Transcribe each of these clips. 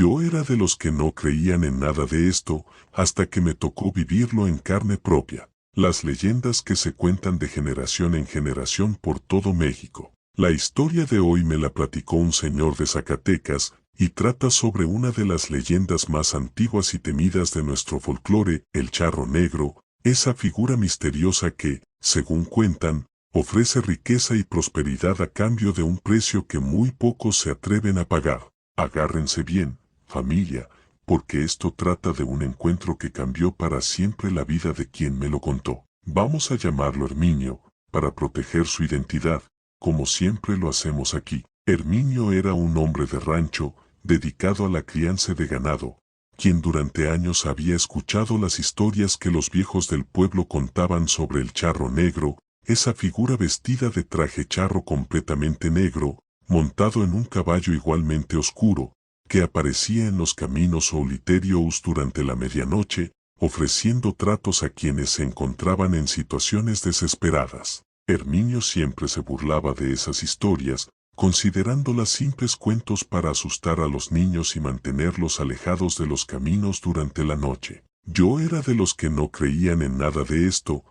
Yo era de los que no creían en nada de esto, hasta que me tocó vivirlo en carne propia. Las leyendas que se cuentan de generación en generación por todo México. La historia de hoy me la platicó un señor de Zacatecas, y trata sobre una de las leyendas más antiguas y temidas de nuestro folclore, el charro negro, esa figura misteriosa que, según cuentan, ofrece riqueza y prosperidad a cambio de un precio que muy pocos se atreven a pagar. Agárrense bien, familia, porque esto trata de un encuentro que cambió para siempre la vida de quien me lo contó. Vamos a llamarlo Herminio, para proteger su identidad, como siempre lo hacemos aquí. Herminio era un hombre de rancho, dedicado a la crianza de ganado, quien durante años había escuchado las historias que los viejos del pueblo contaban sobre el charro negro, esa figura vestida de traje charro completamente negro, montado en un caballo igualmente oscuro, que aparecía en los caminos solitarios durante la medianoche, ofreciendo tratos a quienes se encontraban en situaciones desesperadas. Herminio siempre se burlaba de esas historias, considerándolas simples cuentos para asustar a los niños y mantenerlos alejados de los caminos durante la noche. Yo era de los que no creían en nada de esto,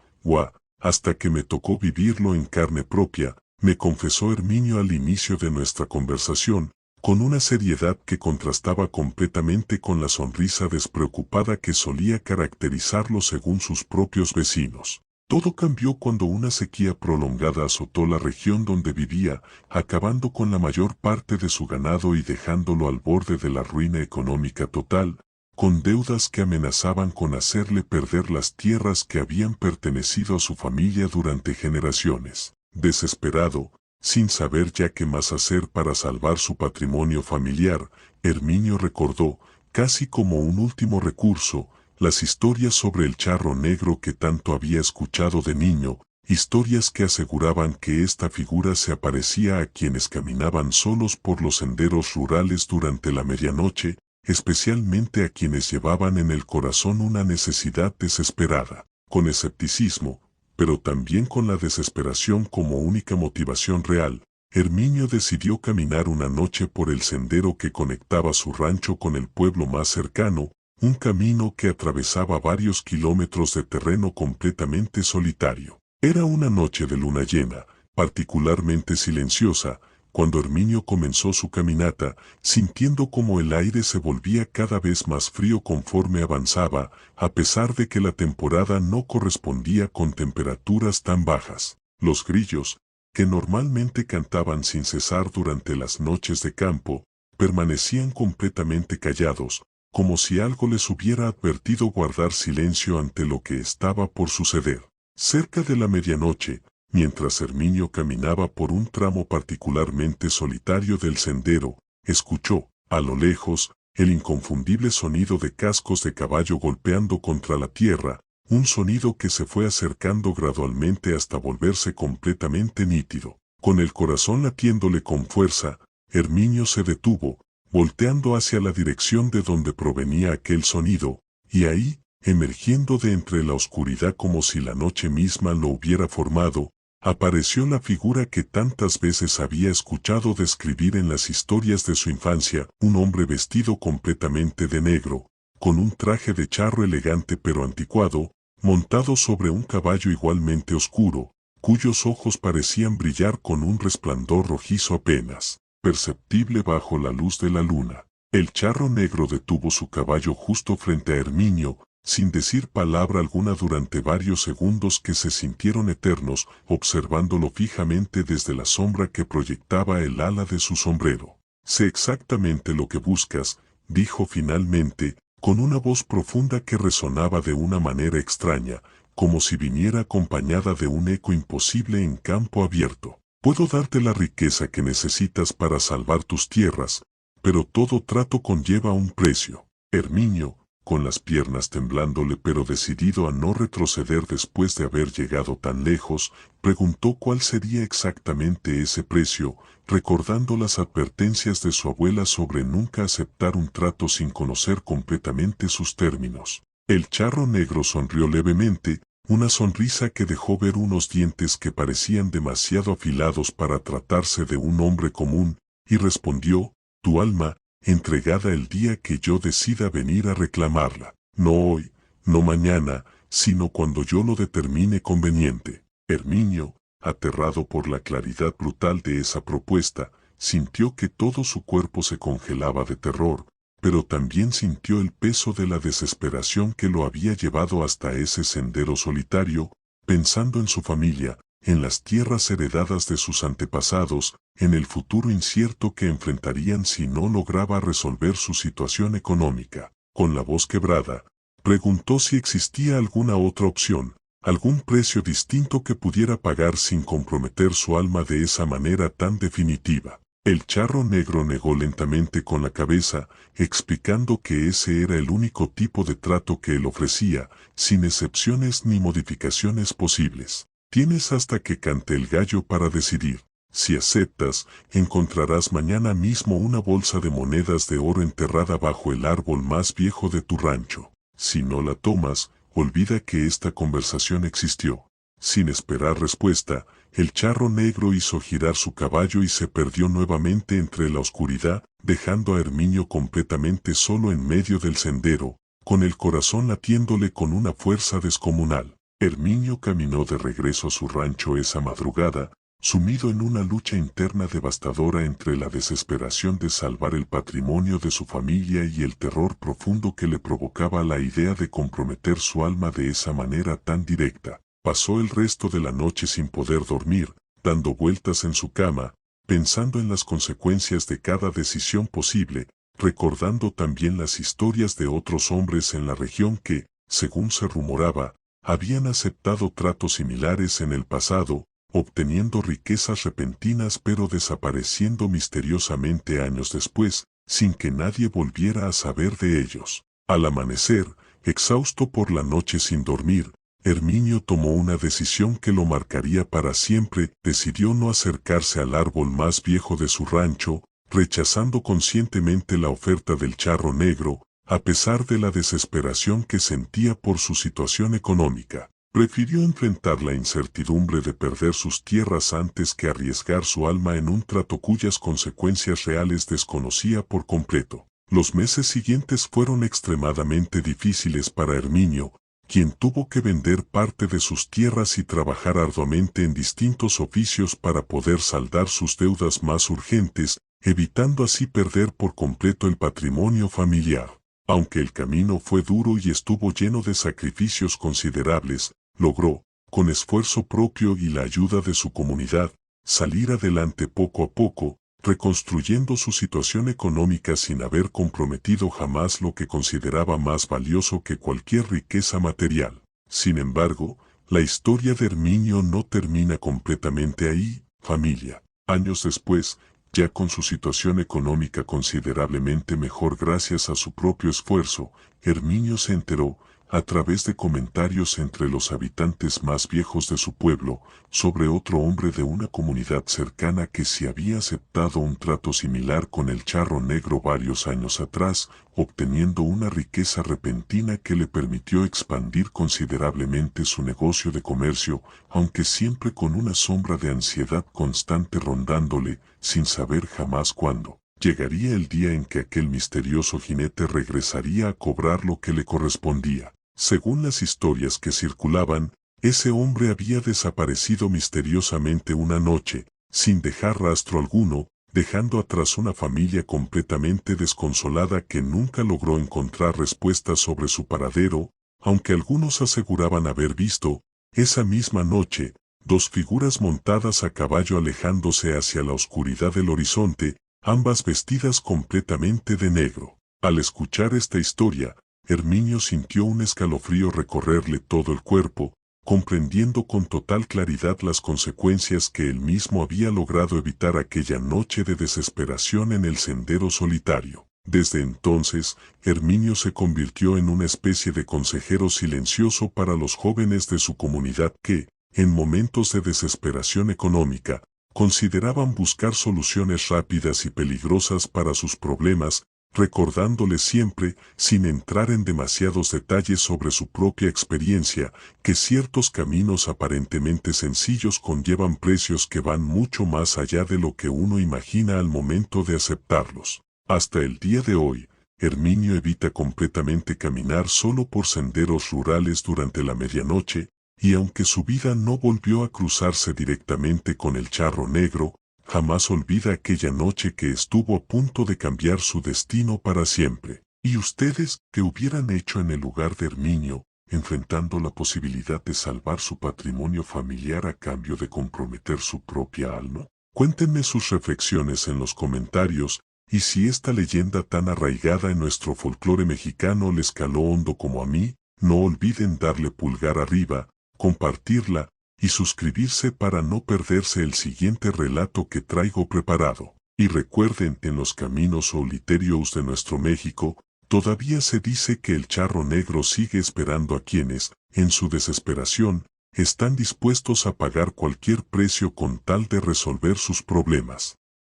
hasta que me tocó vivirlo en carne propia, me confesó Herminio al inicio de nuestra conversación, con una seriedad que contrastaba completamente con la sonrisa despreocupada que solía caracterizarlo según sus propios vecinos. Todo cambió cuando una sequía prolongada azotó la región donde vivía, acabando con la mayor parte de su ganado y dejándolo al borde de la ruina económica total, con deudas que amenazaban con hacerle perder las tierras que habían pertenecido a su familia durante generaciones. Desesperado, sin saber ya qué más hacer para salvar su patrimonio familiar, Herminio recordó, casi como un último recurso, las historias sobre el charro negro que tanto había escuchado de niño, historias que aseguraban que esta figura se aparecía a quienes caminaban solos por los senderos rurales durante la medianoche, especialmente a quienes llevaban en el corazón una necesidad desesperada. Con escepticismo, pero también con la desesperación como única motivación real, Herminio decidió caminar una noche por el sendero que conectaba su rancho con el pueblo más cercano, un camino que atravesaba varios kilómetros de terreno completamente solitario. Era una noche de luna llena, particularmente silenciosa, cuando Herminio comenzó su caminata, sintiendo como el aire se volvía cada vez más frío conforme avanzaba, a pesar de que la temporada no correspondía con temperaturas tan bajas. Los grillos, que normalmente cantaban sin cesar durante las noches de campo, permanecían completamente callados, como si algo les hubiera advertido guardar silencio ante lo que estaba por suceder. Cerca de la medianoche, mientras Herminio caminaba por un tramo particularmente solitario del sendero, escuchó, a lo lejos, el inconfundible sonido de cascos de caballo golpeando contra la tierra, un sonido que se fue acercando gradualmente hasta volverse completamente nítido. Con el corazón latiéndole con fuerza, Herminio se detuvo, volteando hacia la dirección de donde provenía aquel sonido, y ahí, emergiendo de entre la oscuridad como si la noche misma lo hubiera formado, apareció la figura que tantas veces había escuchado describir en las historias de su infancia, un hombre vestido completamente de negro, con un traje de charro elegante pero anticuado, montado sobre un caballo igualmente oscuro, cuyos ojos parecían brillar con un resplandor rojizo apenas perceptible bajo la luz de la luna. El charro negro detuvo su caballo justo frente a Herminio, sin decir palabra alguna durante varios segundos que se sintieron eternos, observándolo fijamente desde la sombra que proyectaba el ala de su sombrero. «Sé exactamente lo que buscas», dijo finalmente, con una voz profunda que resonaba de una manera extraña, como si viniera acompañada de un eco imposible en campo abierto. «Puedo darte la riqueza que necesitas para salvar tus tierras, pero todo trato conlleva un precio». Herminio, con las piernas temblándole pero decidido a no retroceder después de haber llegado tan lejos, preguntó cuál sería exactamente ese precio, recordando las advertencias de su abuela sobre nunca aceptar un trato sin conocer completamente sus términos. El charro negro sonrió levemente, una sonrisa que dejó ver unos dientes que parecían demasiado afilados para tratarse de un hombre común, y respondió, «Tu alma, entregada el día que yo decida venir a reclamarla. No hoy, no mañana, sino cuando yo lo determine conveniente. Herminio, aterrado por la claridad brutal de esa propuesta, sintió que todo su cuerpo se congelaba de terror, pero también sintió el peso de la desesperación que lo había llevado hasta ese sendero solitario, pensando en su familia, en las tierras heredadas de sus antepasados, en el futuro incierto que enfrentarían si no lograba resolver su situación económica. Con la voz quebrada, preguntó si existía alguna otra opción, algún precio distinto que pudiera pagar sin comprometer su alma de esa manera tan definitiva. El charro negro negó lentamente con la cabeza, explicando que ese era el único tipo de trato que él ofrecía, sin excepciones ni modificaciones posibles. Tienes hasta que cante el gallo para decidir. Si aceptas, encontrarás mañana mismo una bolsa de monedas de oro enterrada bajo el árbol más viejo de tu rancho. Si no la tomas, olvida que esta conversación existió. Sin esperar respuesta, el charro negro hizo girar su caballo y se perdió nuevamente entre la oscuridad, dejando a Herminio completamente solo en medio del sendero, con el corazón latiéndole con una fuerza descomunal. Herminio caminó de regreso a su rancho esa madrugada, sumido en una lucha interna devastadora entre la desesperación de salvar el patrimonio de su familia y el terror profundo que le provocaba la idea de comprometer su alma de esa manera tan directa. Pasó el resto de la noche sin poder dormir, dando vueltas en su cama, pensando en las consecuencias de cada decisión posible, recordando también las historias de otros hombres en la región que, según se rumoraba, habían aceptado tratos similares en el pasado, obteniendo riquezas repentinas pero desapareciendo misteriosamente años después, sin que nadie volviera a saber de ellos. Al amanecer, exhausto por la noche sin dormir, Herminio tomó una decisión que lo marcaría para siempre. Decidió no acercarse al árbol más viejo de su rancho, rechazando conscientemente la oferta del charro negro, a pesar de la desesperación que sentía por su situación económica. Prefirió enfrentar la incertidumbre de perder sus tierras antes que arriesgar su alma en un trato cuyas consecuencias reales desconocía por completo. Los meses siguientes fueron extremadamente difíciles para Herminio, quien tuvo que vender parte de sus tierras y trabajar arduamente en distintos oficios para poder saldar sus deudas más urgentes, evitando así perder por completo el patrimonio familiar. Aunque el camino fue duro y estuvo lleno de sacrificios considerables, logró, con esfuerzo propio y la ayuda de su comunidad, salir adelante poco a poco, reconstruyendo su situación económica sin haber comprometido jamás lo que consideraba más valioso que cualquier riqueza material. Sin embargo, la historia de Herminio no termina completamente ahí, familia. Años después, ya con su situación económica considerablemente mejor gracias a su propio esfuerzo, Herminio se enteró, a través de comentarios entre los habitantes más viejos de su pueblo, sobre otro hombre de una comunidad cercana que se había aceptado un trato similar con el charro negro varios años atrás, obteniendo una riqueza repentina que le permitió expandir considerablemente su negocio de comercio, aunque siempre con una sombra de ansiedad constante rondándole, sin saber jamás cuándo llegaría el día en que aquel misterioso jinete regresaría a cobrar lo que le correspondía. Según las historias que circulaban, ese hombre había desaparecido misteriosamente una noche, sin dejar rastro alguno, dejando atrás una familia completamente desconsolada que nunca logró encontrar respuestas sobre su paradero, aunque algunos aseguraban haber visto, esa misma noche, dos figuras montadas a caballo alejándose hacia la oscuridad del horizonte, ambas vestidas completamente de negro. Al escuchar esta historia, Herminio sintió un escalofrío recorrerle todo el cuerpo, comprendiendo con total claridad las consecuencias que él mismo había logrado evitar aquella noche de desesperación en el sendero solitario. Desde entonces, Herminio se convirtió en una especie de consejero silencioso para los jóvenes de su comunidad que, en momentos de desesperación económica, consideraban buscar soluciones rápidas y peligrosas para sus problemas, recordándoles siempre, sin entrar en demasiados detalles sobre su propia experiencia, que ciertos caminos aparentemente sencillos conllevan precios que van mucho más allá de lo que uno imagina al momento de aceptarlos. Hasta el día de hoy, Herminio evita completamente caminar solo por senderos rurales durante la medianoche, y aunque su vida no volvió a cruzarse directamente con el charro negro, jamás olvida aquella noche que estuvo a punto de cambiar su destino para siempre. ¿Y ustedes qué hubieran hecho en el lugar de Herminio, enfrentando la posibilidad de salvar su patrimonio familiar a cambio de comprometer su propia alma? Cuéntenme sus reflexiones en los comentarios, y si esta leyenda tan arraigada en nuestro folclore mexicano les caló hondo como a mí, no olviden darle pulgar arriba, compartirla y suscribirse para no perderse el siguiente relato que traigo preparado. Y recuerden, en los caminos solitarios de nuestro México, todavía se dice que el charro negro sigue esperando a quienes, en su desesperación, están dispuestos a pagar cualquier precio con tal de resolver sus problemas.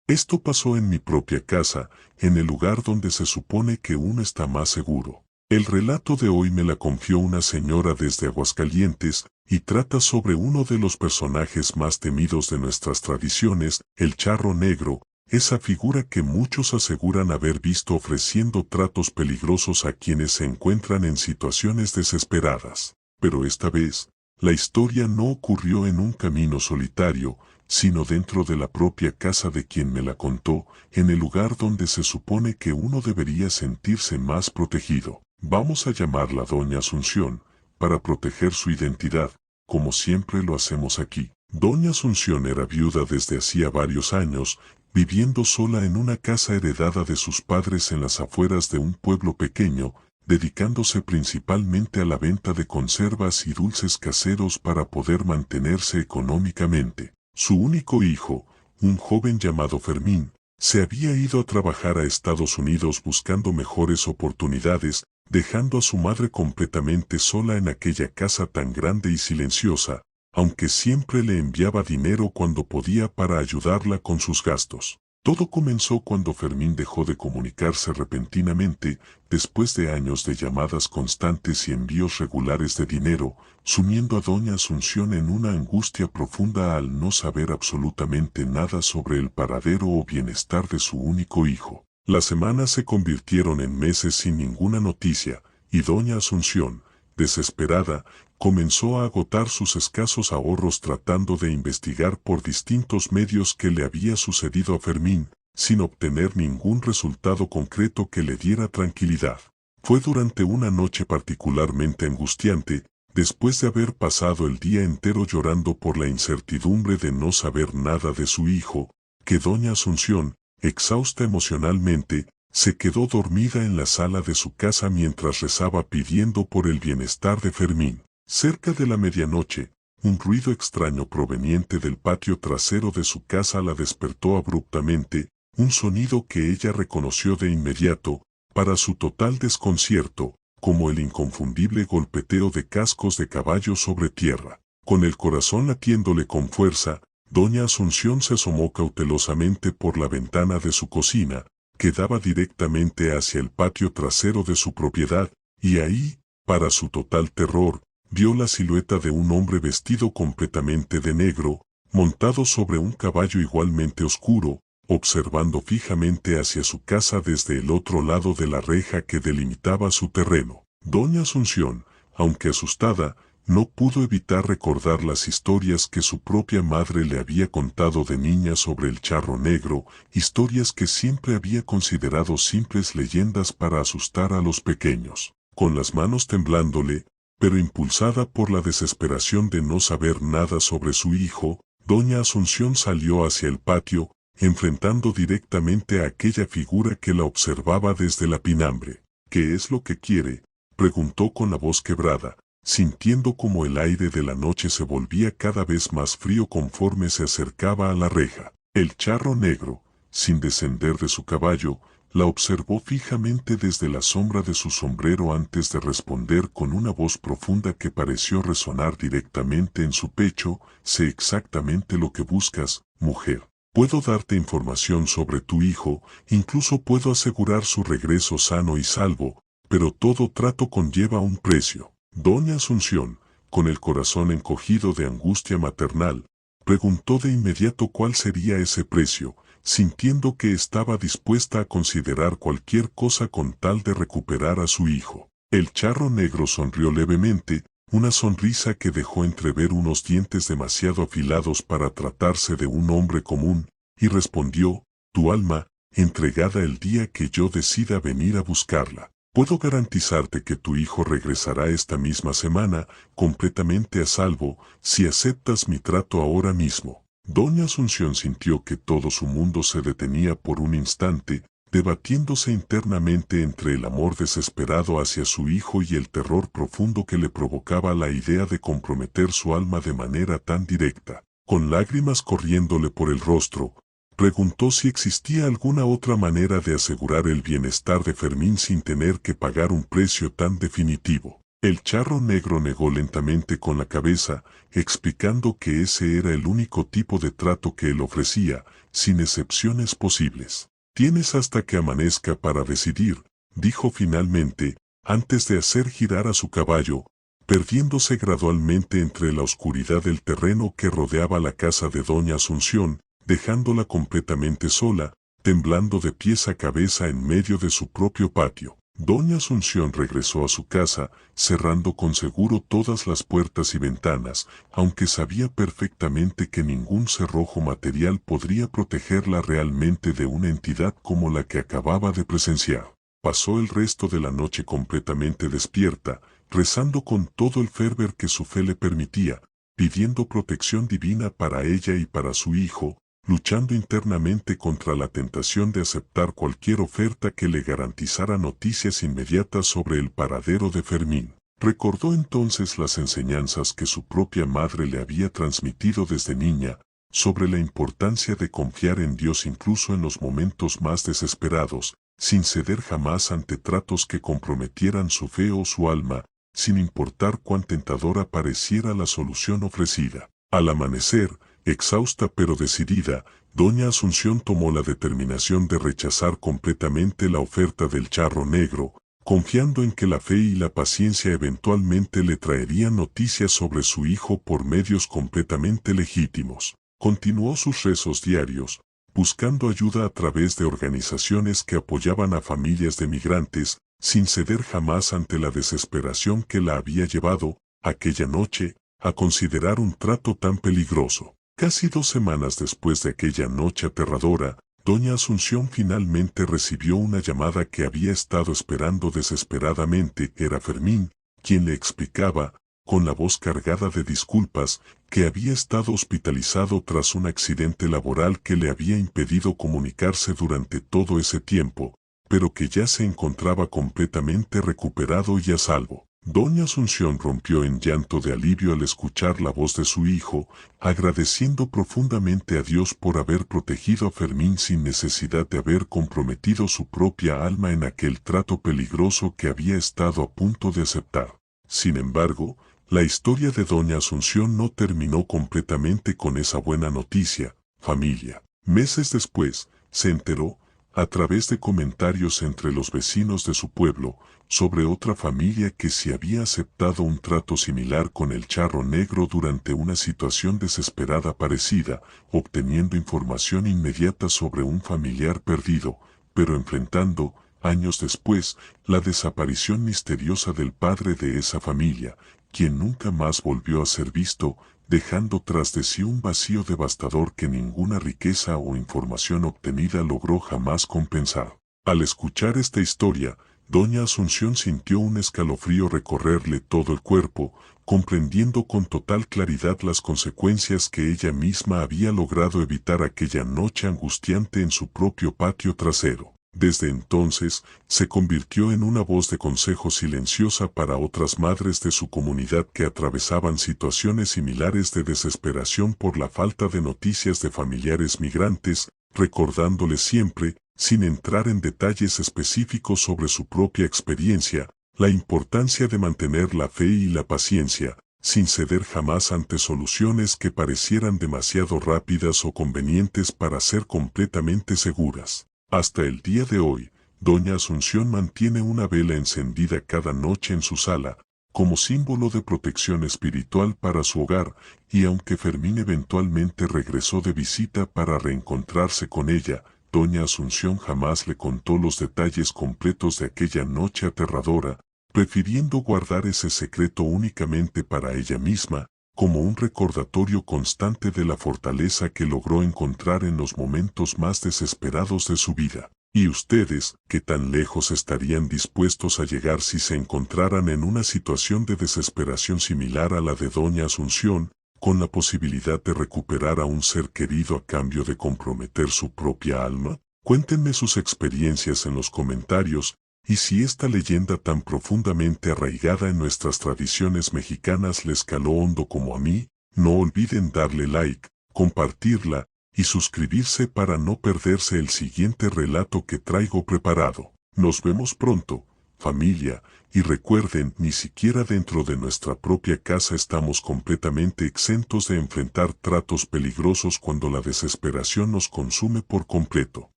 Esto pasó en mi propia casa, en el lugar donde se supone que uno está más seguro. El relato de hoy me la confió una señora desde Aguascalientes, y trata sobre uno de los personajes más temidos de nuestras tradiciones, el charro negro, esa figura que muchos aseguran haber visto ofreciendo tratos peligrosos a quienes se encuentran en situaciones desesperadas. Pero esta vez, la historia no ocurrió en un camino solitario, sino dentro de la propia casa de quien me la contó, en el lugar donde se supone que uno debería sentirse más protegido. Vamos a llamarla Doña Asunción, para proteger su identidad, como siempre lo hacemos aquí. Doña Asunción era viuda desde hacía varios años, viviendo sola en una casa heredada de sus padres en las afueras de un pueblo pequeño, dedicándose principalmente a la venta de conservas y dulces caseros para poder mantenerse económicamente. Su único hijo, un joven llamado Fermín, se había ido a trabajar a Estados Unidos buscando mejores oportunidades, dejando a su madre completamente sola en aquella casa tan grande y silenciosa, aunque siempre le enviaba dinero cuando podía para ayudarla con sus gastos. Todo comenzó cuando Fermín dejó de comunicarse repentinamente, después de años de llamadas constantes y envíos regulares de dinero, sumiendo a Doña Asunción en una angustia profunda al no saber absolutamente nada sobre el paradero o bienestar de su único hijo. Las semanas se convirtieron en meses sin ninguna noticia, y Doña Asunción, desesperada, comenzó a agotar sus escasos ahorros tratando de investigar por distintos medios qué le había sucedido a Fermín, sin obtener ningún resultado concreto que le diera tranquilidad. Fue durante una noche particularmente angustiante, después de haber pasado el día entero llorando por la incertidumbre de no saber nada de su hijo, que Doña Asunción, exhausta emocionalmente, se quedó dormida en la sala de su casa mientras rezaba pidiendo por el bienestar de Fermín. Cerca de la medianoche, un ruido extraño proveniente del patio trasero de su casa la despertó abruptamente, un sonido que ella reconoció de inmediato, para su total desconcierto, como el inconfundible golpeteo de cascos de caballo sobre tierra. Con el corazón latiéndole con fuerza, Doña Asunción se asomó cautelosamente por la ventana de su cocina, que daba directamente hacia el patio trasero de su propiedad, y ahí, para su total terror, vio la silueta de un hombre vestido completamente de negro, montado sobre un caballo igualmente oscuro, observando fijamente hacia su casa desde el otro lado de la reja que delimitaba su terreno. Doña Asunción, aunque asustada, no pudo evitar recordar las historias que su propia madre le había contado de niña sobre el charro negro, historias que siempre había considerado simples leyendas para asustar a los pequeños. Con las manos temblándole, pero impulsada por la desesperación de no saber nada sobre su hijo, Doña Asunción salió hacia el patio, enfrentando directamente a aquella figura que la observaba desde la pinambre. ¿Qué es lo que quiere?, preguntó con la voz quebrada, sintiendo como el aire de la noche se volvía cada vez más frío conforme se acercaba a la reja. El charro negro, sin descender de su caballo, la observó fijamente desde la sombra de su sombrero antes de responder con una voz profunda que pareció resonar directamente en su pecho: sé exactamente lo que buscas, mujer. Puedo darte información sobre tu hijo, incluso puedo asegurar su regreso sano y salvo, pero todo trato conlleva un precio. Doña Asunción, con el corazón encogido de angustia maternal, preguntó de inmediato cuál sería ese precio, sintiendo que estaba dispuesta a considerar cualquier cosa con tal de recuperar a su hijo. El charro negro sonrió levemente, una sonrisa que dejó entrever unos dientes demasiado afilados para tratarse de un hombre común, y respondió: tu alma, entregada el día que yo decida venir a buscarla. Puedo garantizarte que tu hijo regresará esta misma semana, completamente a salvo, si aceptas mi trato ahora mismo. Doña Asunción sintió que todo su mundo se detenía por un instante, debatiéndose internamente entre el amor desesperado hacia su hijo y el terror profundo que le provocaba la idea de comprometer su alma de manera tan directa. Con lágrimas corriéndole por el rostro, preguntó si existía alguna otra manera de asegurar el bienestar de Fermín sin tener que pagar un precio tan definitivo. El charro negro negó lentamente con la cabeza, explicando que ese era el único tipo de trato que él ofrecía, sin excepciones posibles. Tienes hasta que amanezca para decidir, dijo finalmente, antes de hacer girar a su caballo, perdiéndose gradualmente entre la oscuridad del terreno que rodeaba la casa de Doña Asunción, dejándola completamente sola, temblando de pies a cabeza en medio de su propio patio. Doña Asunción regresó a su casa, cerrando con seguro todas las puertas y ventanas, aunque sabía perfectamente que ningún cerrojo material podría protegerla realmente de una entidad como la que acababa de presenciar. Pasó el resto de la noche completamente despierta, rezando con todo el fervor que su fe le permitía, pidiendo protección divina para ella y para su hijo, luchando internamente contra la tentación de aceptar cualquier oferta que le garantizara noticias inmediatas sobre el paradero de Fermín. Recordó entonces las enseñanzas que su propia madre le había transmitido desde niña, sobre la importancia de confiar en Dios incluso en los momentos más desesperados, sin ceder jamás ante tratos que comprometieran su fe o su alma, sin importar cuán tentadora pareciera la solución ofrecida. Al amanecer, exhausta pero decidida, Doña Asunción tomó la determinación de rechazar completamente la oferta del charro negro, confiando en que la fe y la paciencia eventualmente le traerían noticias sobre su hijo por medios completamente legítimos. Continuó sus rezos diarios, buscando ayuda a través de organizaciones que apoyaban a familias de migrantes, sin ceder jamás ante la desesperación que la había llevado, aquella noche, a considerar un trato tan peligroso. Casi 2 semanas después de aquella noche aterradora, Doña Asunción finalmente recibió una llamada que había estado esperando desesperadamente. Era Fermín, quien le explicaba, con la voz cargada de disculpas, que había estado hospitalizado tras un accidente laboral que le había impedido comunicarse durante todo ese tiempo, pero que ya se encontraba completamente recuperado y a salvo. Doña Asunción rompió en llanto de alivio al escuchar la voz de su hijo, agradeciendo profundamente a Dios por haber protegido a Fermín sin necesidad de haber comprometido su propia alma en aquel trato peligroso que había estado a punto de aceptar. Sin embargo, la historia de Doña Asunción no terminó completamente con esa buena noticia, familia. Meses después, se enteró, a través de comentarios entre los vecinos de su pueblo, sobre otra familia que se había aceptado un trato similar con el charro negro durante una situación desesperada parecida, obteniendo información inmediata sobre un familiar perdido, pero enfrentando, años después, la desaparición misteriosa del padre de esa familia, quien nunca más volvió a ser visto, dejando tras de sí un vacío devastador que ninguna riqueza o información obtenida logró jamás compensar. Al escuchar esta historia, Doña Asunción sintió un escalofrío recorrerle todo el cuerpo, comprendiendo con total claridad las consecuencias que ella misma había logrado evitar aquella noche angustiante en su propio patio trasero. Desde entonces, se convirtió en una voz de consejo silenciosa para otras madres de su comunidad que atravesaban situaciones similares de desesperación por la falta de noticias de familiares migrantes, recordándoles siempre, sin entrar en detalles específicos sobre su propia experiencia, la importancia de mantener la fe y la paciencia, sin ceder jamás ante soluciones que parecieran demasiado rápidas o convenientes para ser completamente seguras. Hasta el día de hoy, Doña Asunción mantiene una vela encendida cada noche en su sala, como símbolo de protección espiritual para su hogar, y aunque Fermín eventualmente regresó de visita para reencontrarse con ella, doña Asunción jamás le contó los detalles completos de aquella noche aterradora, prefiriendo guardar ese secreto únicamente para ella misma, como un recordatorio constante de la fortaleza que logró encontrar en los momentos más desesperados de su vida. ¿Y ustedes, qué tan lejos estarían dispuestos a llegar si se encontraran en una situación de desesperación similar a la de doña Asunción, con la posibilidad de recuperar a un ser querido a cambio de comprometer su propia alma? Cuéntenme sus experiencias en los comentarios, y si esta leyenda tan profundamente arraigada en nuestras tradiciones mexicanas les caló hondo como a mí, no olviden darle like, compartirla, y suscribirse para no perderse el siguiente relato que traigo preparado. Nos vemos pronto, familia, y recuerden, ni siquiera dentro de nuestra propia casa estamos completamente exentos de enfrentar tratos peligrosos cuando la desesperación nos consume por completo.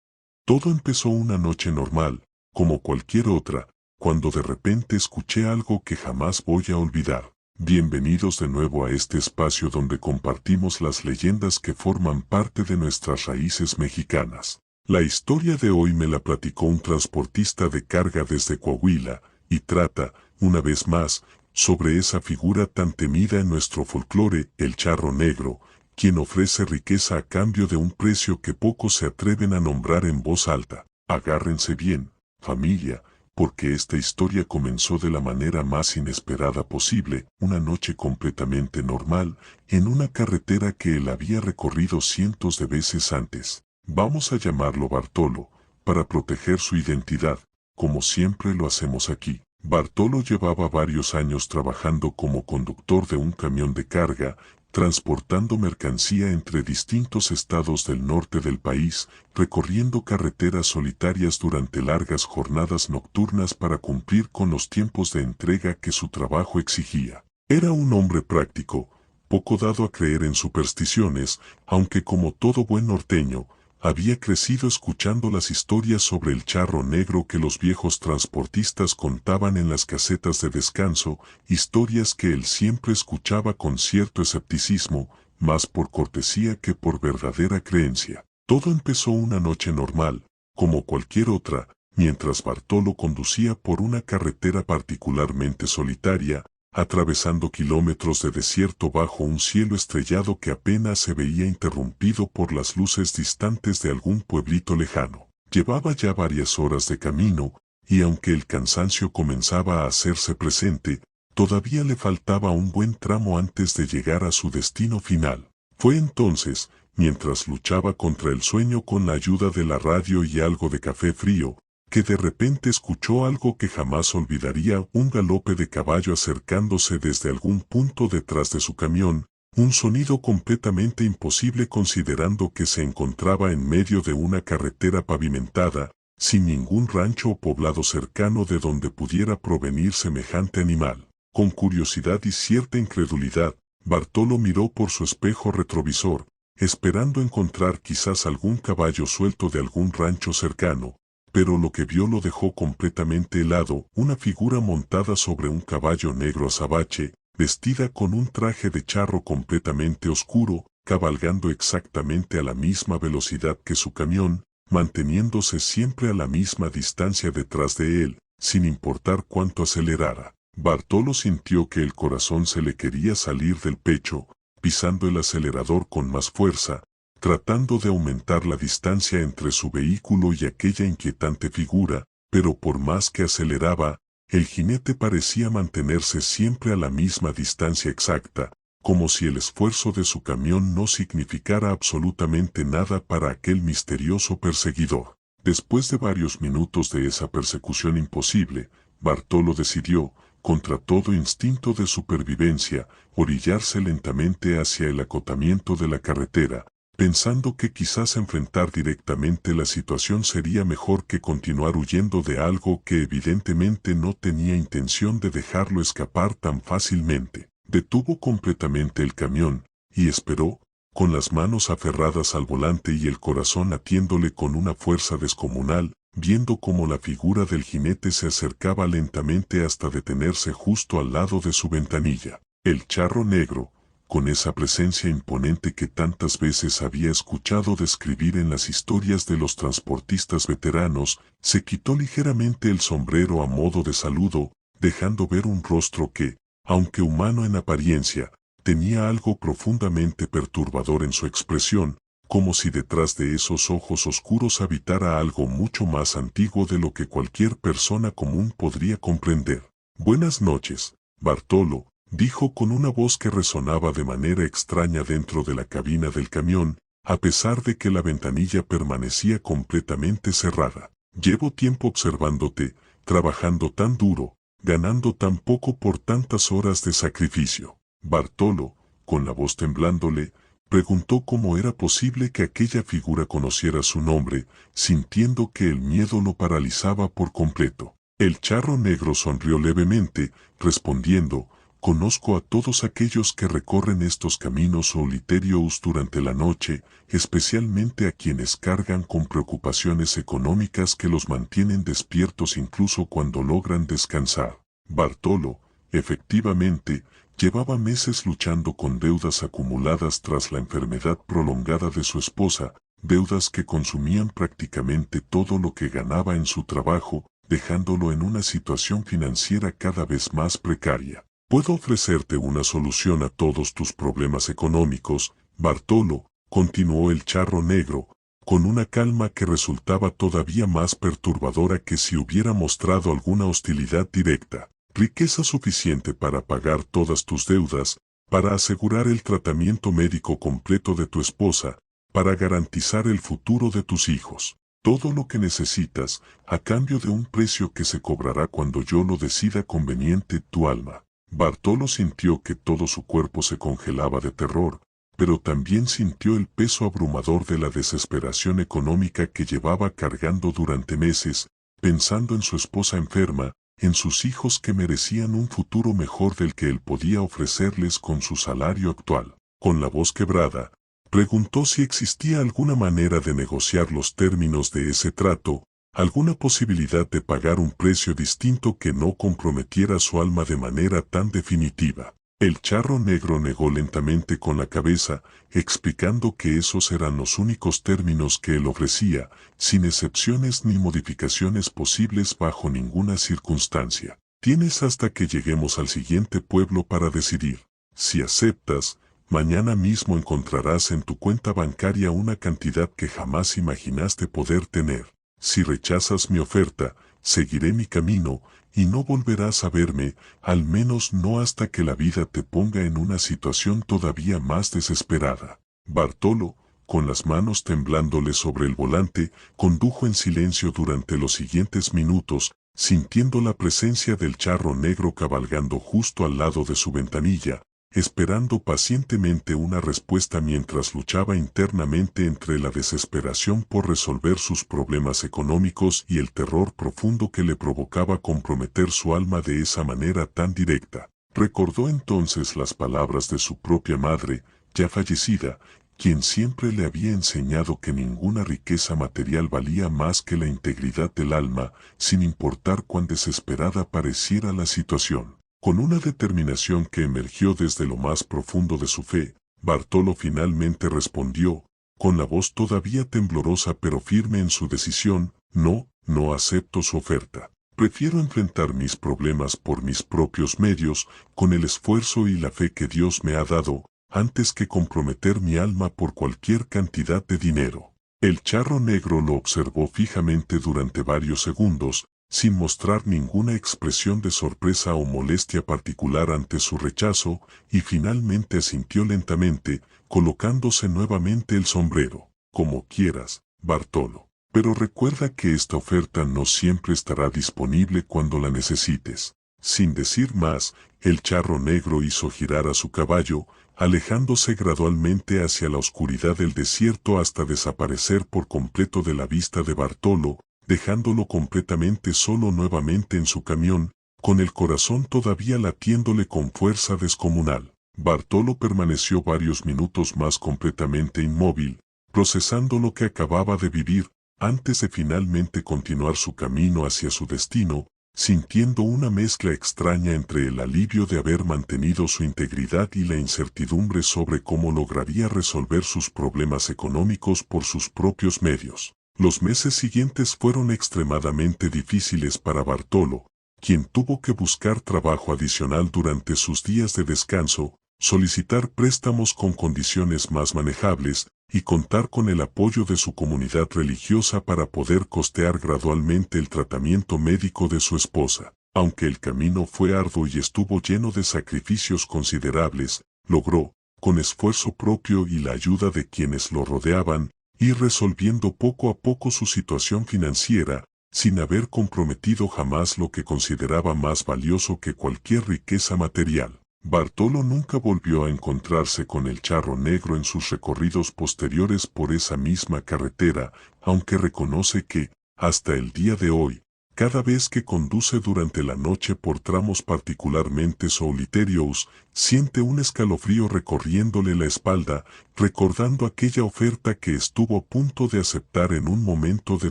Todo empezó una noche normal, como cualquier otra, cuando de repente escuché algo que jamás voy a olvidar. Bienvenidos de nuevo a este espacio donde compartimos las leyendas que forman parte de nuestras raíces mexicanas. La historia de hoy me la platicó un transportista de carga desde Coahuila, y trata, una vez más, sobre esa figura tan temida en nuestro folclore, el charro negro, quien ofrece riqueza a cambio de un precio que pocos se atreven a nombrar en voz alta. Agárrense bien, familia, porque esta historia comenzó de la manera más inesperada posible, una noche completamente normal, en una carretera que él había recorrido cientos de veces antes. Vamos a llamarlo Bartolo, para proteger su identidad, como siempre lo hacemos aquí. Bartolo llevaba varios años trabajando como conductor de un camión de carga, transportando mercancía entre distintos estados del norte del país, recorriendo carreteras solitarias durante largas jornadas nocturnas para cumplir con los tiempos de entrega que su trabajo exigía. Era un hombre práctico, poco dado a creer en supersticiones, aunque como todo buen norteño, había crecido escuchando las historias sobre el charro negro que los viejos transportistas contaban en las casetas de descanso, historias que él siempre escuchaba con cierto escepticismo, más por cortesía que por verdadera creencia. Todo empezó una noche normal, como cualquier otra, mientras Bartolo conducía por una carretera particularmente solitaria, atravesando kilómetros de desierto bajo un cielo estrellado que apenas se veía interrumpido por las luces distantes de algún pueblito lejano. Llevaba ya varias horas de camino, y aunque el cansancio comenzaba a hacerse presente, todavía le faltaba un buen tramo antes de llegar a su destino final. Fue entonces, mientras luchaba contra el sueño con la ayuda de la radio y algo de café frío, que de repente escuchó algo que jamás olvidaría: un galope de caballo acercándose desde algún punto detrás de su camión, un sonido completamente imposible considerando que se encontraba en medio de una carretera pavimentada, sin ningún rancho o poblado cercano de donde pudiera provenir semejante animal. Con curiosidad y cierta incredulidad, Bartolo miró por su espejo retrovisor, esperando encontrar quizás algún caballo suelto de algún rancho cercano. Pero lo que vio lo dejó completamente helado: una figura montada sobre un caballo negro azabache, vestida con un traje de charro completamente oscuro, cabalgando exactamente a la misma velocidad que su camión, manteniéndose siempre a la misma distancia detrás de él, sin importar cuánto acelerara. Bartolo sintió que el corazón se le quería salir del pecho, pisando el acelerador con más fuerza, tratando de aumentar la distancia entre su vehículo y aquella inquietante figura, pero por más que aceleraba, el jinete parecía mantenerse siempre a la misma distancia exacta, como si el esfuerzo de su camión no significara absolutamente nada para aquel misterioso perseguidor. Después de varios minutos de esa persecución imposible, Bartolo decidió, contra todo instinto de supervivencia, orillarse lentamente hacia el acotamiento de la carretera, pensando que quizás enfrentar directamente la situación sería mejor que continuar huyendo de algo que evidentemente no tenía intención de dejarlo escapar tan fácilmente. Detuvo completamente el camión, y esperó, con las manos aferradas al volante y el corazón latiéndole con una fuerza descomunal, viendo cómo la figura del jinete se acercaba lentamente hasta detenerse justo al lado de su ventanilla. El charro negro, con esa presencia imponente que tantas veces había escuchado describir en las historias de los transportistas veteranos, se quitó ligeramente el sombrero a modo de saludo, dejando ver un rostro que, aunque humano en apariencia, tenía algo profundamente perturbador en su expresión, como si detrás de esos ojos oscuros habitara algo mucho más antiguo de lo que cualquier persona común podría comprender. «Buenas noches, Bartolo», dijo con una voz que resonaba de manera extraña dentro de la cabina del camión, a pesar de que la ventanilla permanecía completamente cerrada. «Llevo tiempo observándote, trabajando tan duro, ganando tan poco por tantas horas de sacrificio». Bartolo, con la voz temblándole, preguntó cómo era posible que aquella figura conociera su nombre, sintiendo que el miedo lo paralizaba por completo. El charro negro sonrió levemente, respondiendo: «Conozco a todos aquellos que recorren estos caminos solitarios durante la noche, especialmente a quienes cargan con preocupaciones económicas que los mantienen despiertos incluso cuando logran descansar». Bartolo, efectivamente, llevaba meses luchando con deudas acumuladas tras la enfermedad prolongada de su esposa, deudas que consumían prácticamente todo lo que ganaba en su trabajo, dejándolo en una situación financiera cada vez más precaria. «Puedo ofrecerte una solución a todos tus problemas económicos, Bartolo», continuó el charro negro, con una calma que resultaba todavía más perturbadora que si hubiera mostrado alguna hostilidad directa. «Riqueza suficiente para pagar todas tus deudas, para asegurar el tratamiento médico completo de tu esposa, para garantizar el futuro de tus hijos. Todo lo que necesitas, a cambio de un precio que se cobrará cuando yo lo decida conveniente, tu alma». Bartolo sintió que todo su cuerpo se congelaba de terror, pero también sintió el peso abrumador de la desesperación económica que llevaba cargando durante meses, pensando en su esposa enferma, en sus hijos que merecían un futuro mejor del que él podía ofrecerles con su salario actual. Con la voz quebrada, preguntó si existía alguna manera de negociar los términos de ese trato, alguna posibilidad de pagar un precio distinto que no comprometiera su alma de manera tan definitiva. El charro negro negó lentamente con la cabeza, explicando que esos eran los únicos términos que él ofrecía, sin excepciones ni modificaciones posibles bajo ninguna circunstancia. «Tienes hasta que lleguemos al siguiente pueblo para decidir. Si aceptas, mañana mismo encontrarás en tu cuenta bancaria una cantidad que jamás imaginaste poder tener. Si rechazas mi oferta, seguiré mi camino, y no volverás a verme, al menos no hasta que la vida te ponga en una situación todavía más desesperada». Bartolo, con las manos temblándole sobre el volante, condujo en silencio durante los siguientes minutos, sintiendo la presencia del charro negro cabalgando justo al lado de su ventanilla, esperando pacientemente una respuesta mientras luchaba internamente entre la desesperación por resolver sus problemas económicos y el terror profundo que le provocaba comprometer su alma de esa manera tan directa. Recordó entonces las palabras de su propia madre, ya fallecida, quien siempre le había enseñado que ninguna riqueza material valía más que la integridad del alma, sin importar cuán desesperada pareciera la situación. Con una determinación que emergió desde lo más profundo de su fe, Bartolo finalmente respondió, con la voz todavía temblorosa pero firme en su decisión: «No, no acepto su oferta. Prefiero enfrentar mis problemas por mis propios medios, con el esfuerzo y la fe que Dios me ha dado, antes que comprometer mi alma por cualquier cantidad de dinero». El charro negro lo observó fijamente durante varios segundos, sin mostrar ninguna expresión de sorpresa o molestia particular ante su rechazo, y finalmente asintió lentamente, colocándose nuevamente el sombrero. «Como quieras, Bartolo. Pero recuerda que esta oferta no siempre estará disponible cuando la necesites». Sin decir más, el charro negro hizo girar a su caballo, alejándose gradualmente hacia la oscuridad del desierto hasta desaparecer por completo de la vista de Bartolo, dejándolo completamente solo nuevamente en su camión, con el corazón todavía latiéndole con fuerza descomunal. Bartolo permaneció varios minutos más completamente inmóvil, procesando lo que acababa de vivir, antes de finalmente continuar su camino hacia su destino, sintiendo una mezcla extraña entre el alivio de haber mantenido su integridad y la incertidumbre sobre cómo lograría resolver sus problemas económicos por sus propios medios. Los meses siguientes fueron extremadamente difíciles para Bartolo, quien tuvo que buscar trabajo adicional durante sus días de descanso, solicitar préstamos con condiciones más manejables, y contar con el apoyo de su comunidad religiosa para poder costear gradualmente el tratamiento médico de su esposa. Aunque el camino fue arduo y estuvo lleno de sacrificios considerables, logró, con esfuerzo propio y la ayuda de quienes lo rodeaban, ir resolviendo poco a poco su situación financiera, sin haber comprometido jamás lo que consideraba más valioso que cualquier riqueza material. Bartolo nunca volvió a encontrarse con el charro negro en sus recorridos posteriores por esa misma carretera, aunque reconoce que, hasta el día de hoy, cada vez que conduce durante la noche por tramos particularmente solitarios, siente un escalofrío recorriéndole la espalda, recordando aquella oferta que estuvo a punto de aceptar en un momento de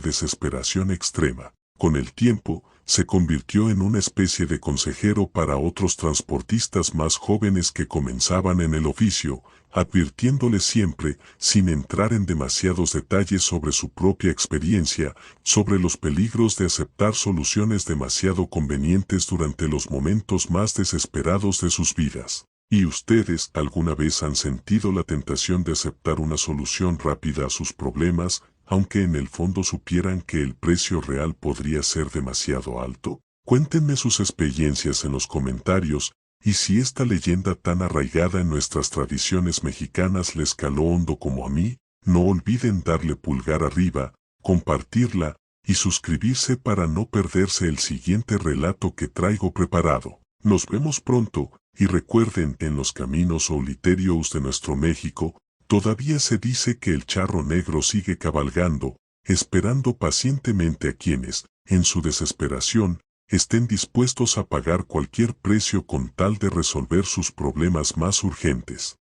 desesperación extrema. Con el tiempo, se convirtió en una especie de consejero para otros transportistas más jóvenes que comenzaban en el oficio, advirtiéndoles siempre, sin entrar en demasiados detalles sobre su propia experiencia, sobre los peligros de aceptar soluciones demasiado convenientes durante los momentos más desesperados de sus vidas. ¿Y ustedes alguna vez han sentido la tentación de aceptar una solución rápida a sus problemas, aunque en el fondo supieran que el precio real podría ser demasiado alto? Cuéntenme sus experiencias en los comentarios, y si esta leyenda tan arraigada en nuestras tradiciones mexicanas les caló hondo como a mí, no olviden darle pulgar arriba, compartirla, y suscribirse para no perderse el siguiente relato que traigo preparado. Nos vemos pronto, y recuerden, en los caminos solitarios de nuestro México, todavía se dice que el charro negro sigue cabalgando, esperando pacientemente a quienes, en su desesperación, estén dispuestos a pagar cualquier precio con tal de resolver sus problemas más urgentes.